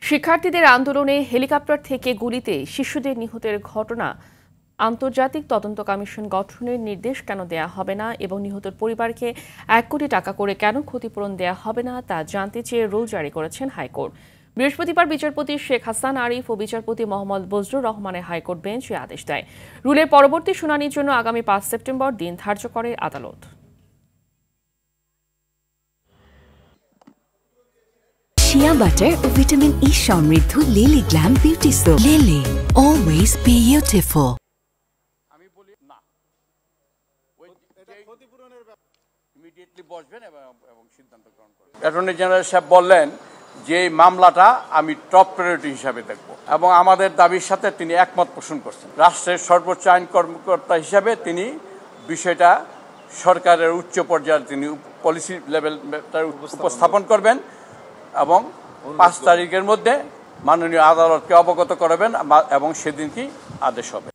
শিক্ষার্থীদের আন্দোলনে হেলিকপ্টার থেকে গুলিতে শিশুদের নিহতের ঘটনা আন্তর্জাতিক তদন্ত কমিশন গঠনের নির্দেশ কেন দেয়া হবে না এবং নিহতের পরিবারকে ১ কোটি টাকা করে কেন ক্ষতিপূরণ দেয়া হবে না তা জানতে চেয়ে রুল জারি করেছেন হাইকোর্ট। বৃহস্পতিবার বিচারপতি শেখ হাসান আরিফ ও বিচারপতি মোহাম্মদ বজলুর রহমানের হাইকোর্ট বেঞ্চ এই আদেশ দেয়। রুলের পরবর্তী শুনানির জন্য আগামী ৫ সেপ্টেম্বর দিন ধার্য করে আদালত। শিয়া বাটার ও ভিটামিন ই সমৃদ্ধ lily glam beauty soap. Lily, always beautiful. আমি বলি না, ওই ক্ষতিপূরণের ইমিডিয়েটলি বসবেন এবং সিদ্ধান্ত গ্রহণ করবেন। অ্যাটর্নি জেনারেল সাহেব বললেন যে এই মামলাটা আমি টপ প্রায়োরিটি হিসাবে দেখব এবং আমাদের দাবির সাথে তিনি একমত পোষণ করছেন। রাষ্ট্রের সর্বোচ্চ আইন কর্মকর্তা হিসাবে তিনি বিষয়টা সরকারের উচ্চ পর্যায়ে তিনি পলিসি লেভেল উপস্থাপন করবেন এবং ৫ তারিখের মধ্যে মাননীয় আদালতকে অবগত করবেন এবং সেদিন কি আদেশ হবে।